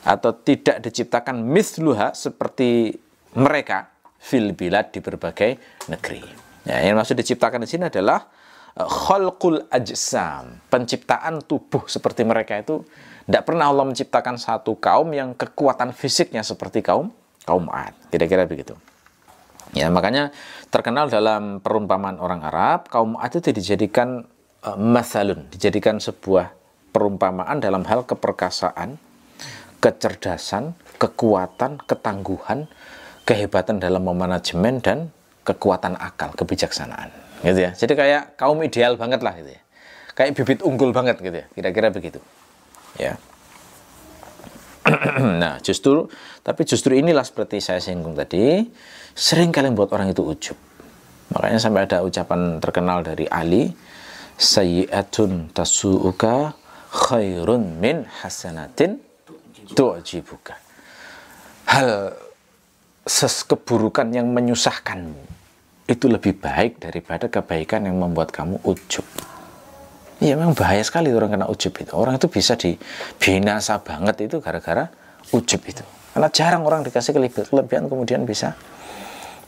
Atau tidak diciptakan misluha seperti mereka fil bilad di berbagai negeri. Ya, yang maksud diciptakan di sini adalah khalqul ajsam, penciptaan tubuh seperti mereka itu. Tidak pernah Allah menciptakan satu kaum yang kekuatan fisiknya seperti kaum Ad. Kira-kira begitu. Ya, makanya terkenal dalam perumpamaan orang Arab, kaum Ad itu dijadikan masalun, dijadikan sebuah perumpamaan dalam hal keperkasaan, kecerdasan, kekuatan, ketangguhan, kehebatan dalam memanajemen, dan kekuatan akal, kebijaksanaan. Gitu ya. Jadi kayak kaum ideal banget lah gitu ya. Kayak bibit unggul banget gitu ya. Kira-kira begitu. Ya. Nah, justru inilah seperti saya singgung tadi, sering kali membuat orang itu ujub. Makanya sampai ada ucapan terkenal dari Ali, sayyi'atun tasu'uka khairun min hasanatin tu'jibuka. Hal keburukan yang menyusahkanmu itu lebih baik daripada kebaikan yang membuat kamu ujub. Iya, memang bahaya sekali orang kena ujub itu. Orang itu bisa dibinasa banget itu gara-gara ujub itu. Karena jarang orang dikasih kelebihan kemudian bisa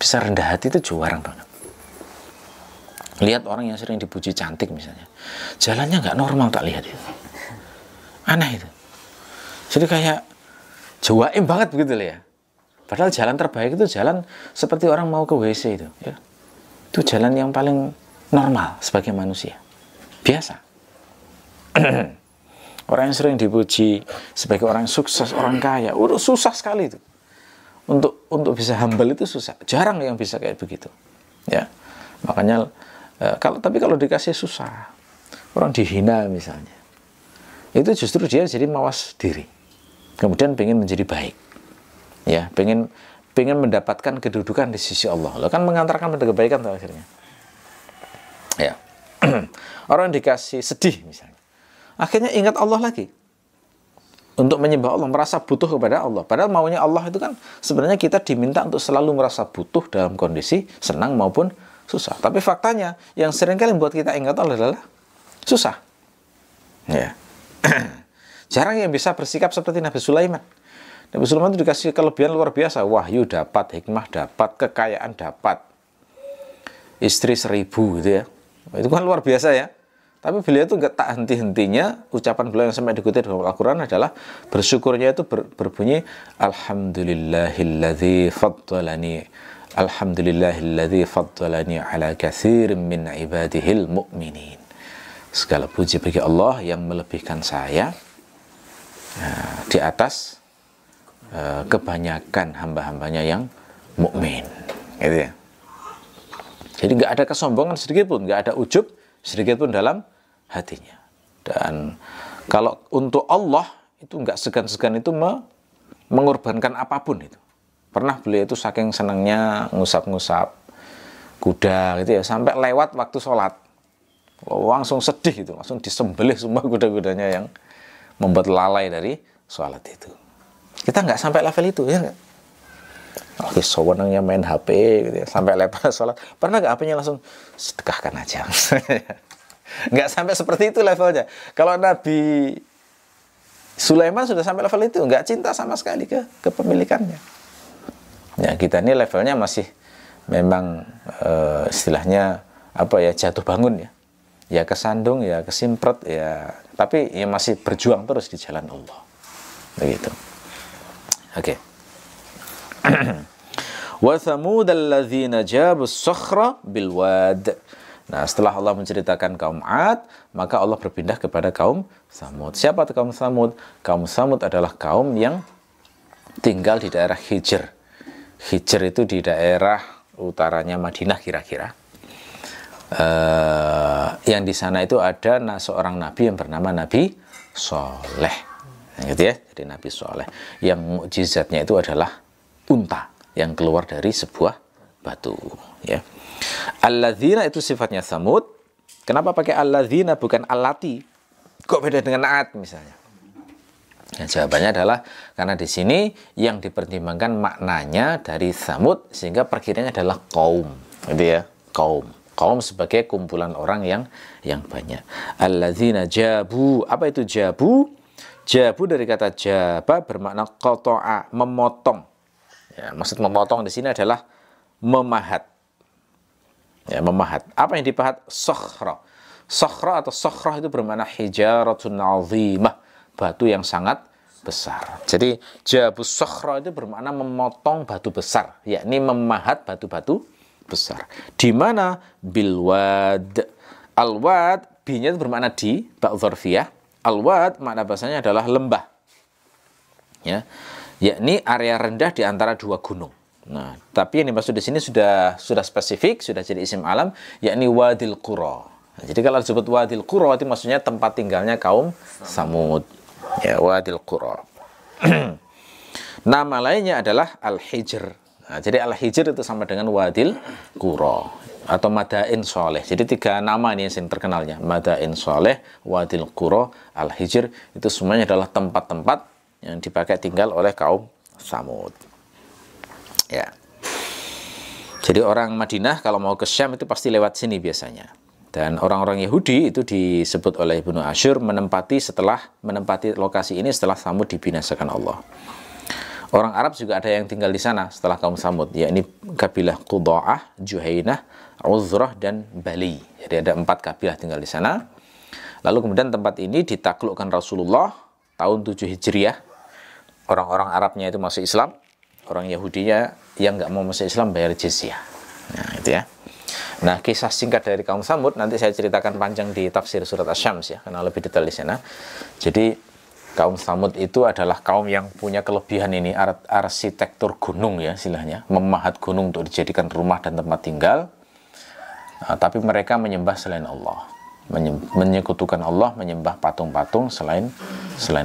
rendah hati, itu jarang banget. Lihat orang yang sering dipuji cantik misalnya, jalannya nggak normal, tak lihat itu. Aneh itu. Jadi kayak jawaim banget begitu loh ya. Padahal jalan terbaik itu jalan seperti orang mau ke WC itu. Ya. Itu jalan yang paling normal sebagai manusia. Biasa. Orang yang sering dipuji sebagai orang sukses, orang kaya, udah susah sekali itu. Untuk bisa humble itu susah. Jarang yang bisa kayak begitu. Ya. Makanya tapi kalau dikasih susah, orang dihina misalnya, itu justru dia jadi mawas diri. Kemudian pengen menjadi baik. Ya, pengen mendapatkan kedudukan di sisi Allah. Lo kan mengantarkan pada kebaikan tuh akhirnya. Ya. Orang yang dikasih sedih misalnya, akhirnya ingat Allah lagi untuk menyembah Allah, merasa butuh kepada Allah. Padahal maunya Allah itu kan sebenarnya kita diminta untuk selalu merasa butuh dalam kondisi senang maupun susah. Tapi faktanya yang seringkali membuat kita ingat Allah adalah susah. Ya. Jarang yang bisa bersikap seperti Nabi Sulaiman. Nabi Sulaiman itu dikasih kelebihan luar biasa. Wahyu dapat, hikmah dapat, kekayaan dapat, istri 1000 gitu ya. Itu kan luar biasa ya. Tapi beliau itu nggak tak henti-hentinya. Ucapan beliau yang sampai dikutip dalam Al-Quran adalah bersyukurnya itu berbunyi Alhamdulillahilladzi faddalani ala katsirin min ibadihil mu'minin. Segala puji bagi Allah yang melebihkan saya di atas kebanyakan hamba-hambanya yang mukmin. Gitu ya. Jadi nggak ada kesombongan sedikit pun, nggak ada ujub sedikit pun dalam hatinya. Dan kalau untuk Allah itu nggak segan-segan itu mengorbankan apapun itu. Pernah beliau itu saking senangnya ngusap-ngusap kuda gitu ya, sampai lewat waktu sholat. Langsung sedih gitu, langsung disembelih semua kuda-kudanya yang membuat lalai dari sholat itu. Kita nggak sampai level itu, ya nggak? Oke, sewenangnya main HP gitu ya, sampai lepas sholat. Pernah nggak HP-nya langsung sedekahkan aja? Nggak sampai seperti itu levelnya. Kalau Nabi Sulaiman sudah sampai level itu, nggak cinta sama sekali ke kepemilikannya. Ya, kita ini levelnya masih memang istilahnya apa ya, jatuh bangun ya. Ya kesandung, ya kesimpret ya, tapi ya masih berjuang terus di jalan Allah. Begitu. Oke. Wa thamud alladzina jabus sakhra bil wad. Nah, setelah Allah menceritakan kaum Ad, maka Allah berpindah kepada kaum Tsamud. Siapa itu kaum Tsamud? Kaum Tsamud adalah kaum yang tinggal di daerah Hijr. Hijr itu di daerah utaranya Madinah kira-kira. Yang di sana itu ada seorang nabi yang bernama Nabi Soleh, gitu ya. Jadi Nabi Soleh yang mukjizatnya itu adalah unta yang keluar dari sebuah batu, ya. Alladzina itu sifatnya Tsamud. Kenapa pakai alladzina bukan allati? Kok beda dengan Ad misalnya? Nah, jawabannya adalah karena di sini yang dipertimbangkan maknanya dari Tsamud, sehingga perkiranya adalah kaum, gitu ya, kaum sebagai kumpulan orang yang banyak. Alladzina jabu. Apa itu jabu? Jabu dari kata jaba bermakna qata'a, memotong. Ya, maksud memotong di sini adalah memahat. Ya, memahat. Apa yang dipahat? Sokhra. Sokhra atau sokhra itu bermakna hijaratun azimah, batu yang sangat besar. Jadi jabus sokhra itu bermakna memotong batu besar, yakni memahat batu-batu besar. Di mana? Bilwad. Alwad, binya itu bermakna di, ba' dzarfiyah. Alwad makna bahasanya adalah lembah. Ya, yakni area rendah di antara dua gunung. Nah, tapi yang dimaksud di sini sudah spesifik, sudah jadi isim alam, yakni Wadil Qura. Nah, jadi kalau disebut Wadil Qura itu maksudnya tempat tinggalnya kaum Tsamud. Ya, Wadil Qura. Nama lainnya adalah Al-Hijr. Nah, jadi Al-Hijr itu sama dengan Wadil Qura atau Madain Soleh. Jadi 3 nama ini yang terkenalnya. Madain Soleh, Wadil Qura, Al-Hijr, itu semuanya adalah tempat-tempat yang dipakai tinggal oleh kaum Tsamud. Ya. Jadi orang Madinah kalau mau ke Syam itu pasti lewat sini biasanya. Dan orang-orang Yahudi itu disebut oleh Ibnu Asyur menempati lokasi ini setelah Tsamud dibinasakan Allah. Orang Arab juga ada yang tinggal di sana setelah kaum Tsamud, yakni kabilah Qudha'ah, Juhainah, Uzrah, dan Bali. Jadi ada 4 kabilah tinggal di sana. Lalu kemudian tempat ini ditaklukkan Rasulullah tahun 7 Hijriah. Orang-orang Arabnya itu masuk Islam. Orang Yahudinya yang nggak mau masuk Islam bayar jizyah. Nah, itu ya. Nah, kisah singkat dari kaum Tsamud nanti saya ceritakan panjang di tafsir surat Asy-Syams ya, karena lebih detail di sana. Jadi kaum Tsamud itu adalah kaum yang punya kelebihan ini, arsitektur gunung ya istilahnya, memahat gunung untuk dijadikan rumah dan tempat tinggal. Nah, tapi mereka menyembah selain Allah, menyekutukan Allah, menyembah patung-patung selain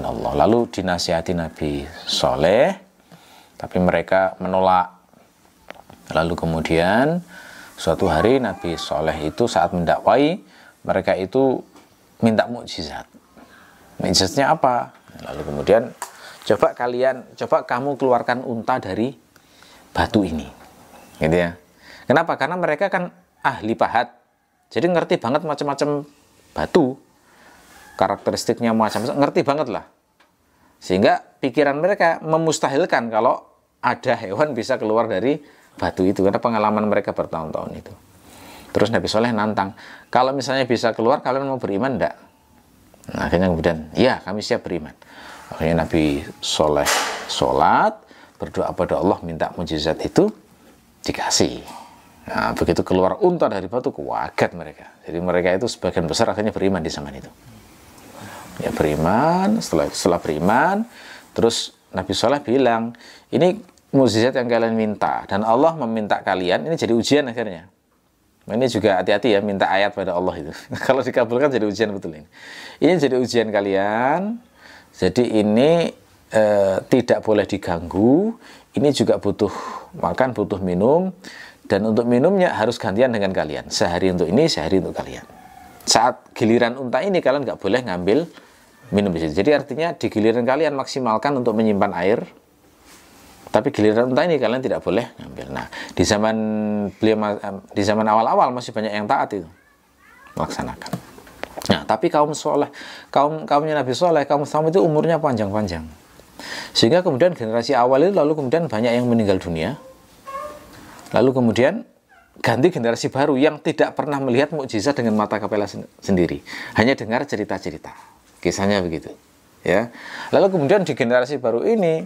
Allah. Lalu dinasihati Nabi Soleh, tapi mereka menolak. Lalu kemudian suatu hari Nabi Soleh itu saat mendakwai, mereka itu minta mukjizat. Mukjizatnya apa? Lalu kemudian coba kamu keluarkan unta dari batu ini, gitu ya. Kenapa? Karena mereka kan ahli pahat, jadi ngerti banget macam-macam batu, karakteristiknya macam-macam, ngerti banget lah. Sehingga pikiran mereka memustahilkan kalau ada hewan bisa keluar dari batu itu, karena pengalaman mereka bertahun-tahun itu. Terus Nabi Soleh nantang, kalau misalnya bisa keluar, kalian mau beriman enggak? Nah, akhirnya kemudian, ya kami siap beriman. Akhirnya Nabi Soleh sholat, berdoa pada Allah, minta mujizat itu, dikasih. Nah, begitu keluar unta dari batu, kaget mereka. Jadi mereka itu sebagian besar akhirnya beriman di zaman itu. Ya beriman, setelah beriman, terus Nabi Soleh bilang, ini mukjizat yang kalian minta, dan Allah meminta kalian, ini jadi ujian akhirnya. Ini juga hati-hati ya, minta ayat pada Allah itu. Kalau dikabulkan jadi ujian betul ini. Ini jadi ujian kalian, jadi ini tidak boleh diganggu. Ini juga butuh makan, butuh minum, dan untuk minumnya harus gantian dengan kalian. Sehari untuk ini, sehari untuk kalian. Saat giliran unta ini kalian nggak boleh ngambil minum di situ. Jadi artinya di giliran kalian maksimalkan untuk menyimpan air, tapi giliran unta ini kalian tidak boleh ngambil. Nah, di zaman awal-awal masih banyak yang taat itu melaksanakan. Nah, tapi kaumnya Nabi Soleh, kaum Tsamud itu umurnya panjang-panjang. Sehingga kemudian generasi awal itu lalu kemudian banyak yang meninggal dunia. Lalu kemudian ganti generasi baru yang tidak pernah melihat mukjizat dengan mata kepala sendiri, hanya dengar cerita-cerita. Kisahnya begitu, ya. Lalu kemudian di generasi baru ini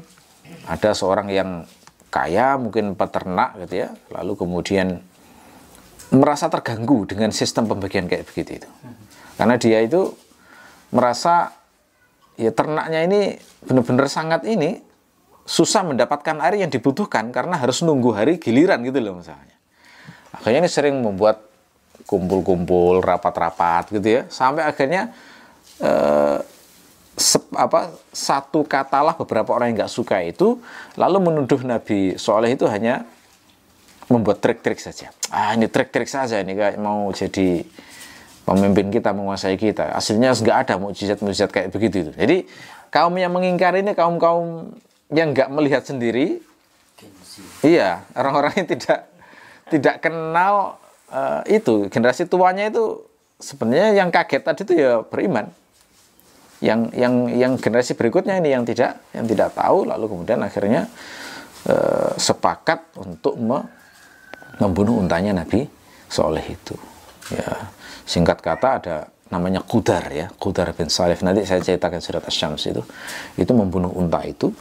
ada seorang yang kaya, mungkin peternak gitu ya. Lalu kemudian merasa terganggu dengan sistem pembagian kayak begitu itu. Karena dia itu merasa ya ternaknya ini benar-benar sangat ini susah mendapatkan air yang dibutuhkan karena harus nunggu hari giliran gitu loh misalnya. Akhirnya ini sering membuat kumpul-kumpul, rapat-rapat gitu ya. Sampai akhirnya satu katalah beberapa orang yang nggak suka itu lalu menuduh Nabi Soleh itu hanya membuat trik-trik saja. Ini trik-trik saja, ini kayak mau jadi pemimpin kita, menguasai kita. Aslinya nggak ada mukjizat-mukjizat kayak begitu. Jadi kaum yang mengingkari ini kaum-kaum yang nggak melihat sendiri. Iya, orang-orang yang tidak kenal itu. Generasi tuanya itu sebenarnya yang kaget tadi itu ya beriman. Yang generasi berikutnya ini yang tidak tahu, lalu kemudian akhirnya sepakat untuk membunuh untanya Nabi Soleh itu. Ya, singkat kata ada namanya Qudar ya, Qudar bin Salif. Nanti saya ceritakan surat Asy-Syams itu membunuh unta itu.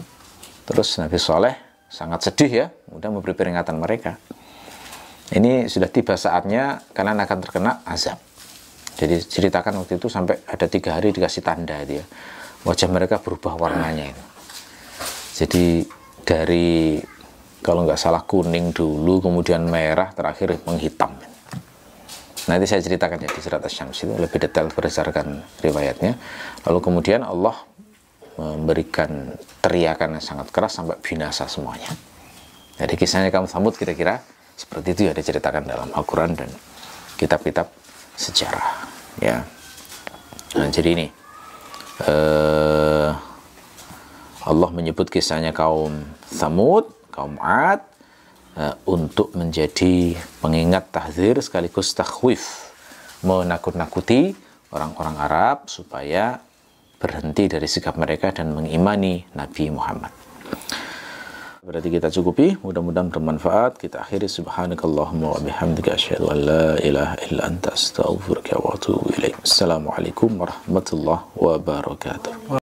Terus Nabi Soleh sangat sedih ya, kemudian memberi peringatan mereka. Ini sudah tiba saatnya kalian akan terkena azab. Jadi ceritakan waktu itu sampai ada 3 hari dikasih tanda itu ya. Wajah mereka berubah warnanya itu. Jadi dari kalau nggak salah kuning dulu, kemudian merah, terakhir menghitam. Nanti saya ceritakan ya di surat Asy-Syams itu lebih detail berdasarkan riwayatnya. Lalu kemudian Allah memberikan teriakan yang sangat keras sampai binasa semuanya. Jadi kisahnya kaum Tsamud kira-kira seperti itu ya diceritakan dalam Al-Quran dan kitab-kitab sejarah ya. Nah, jadi ini Allah menyebut kisahnya kaum Tsamud, kaum Ad untuk menjadi pengingat, tahdzir sekaligus takhwif, menakut-nakuti orang-orang Arab supaya berhenti dari sikap mereka dan mengimani Nabi Muhammad. Berarti kita cukupi, mudah-mudahan bermanfaat. Kita akhiri subhanakallahumma wa bihamdika asyhadu an la ilaha illa anta astaghfiruka wa atubu ilaik. Assalamualaikum warahmatullahi wabarakatuh.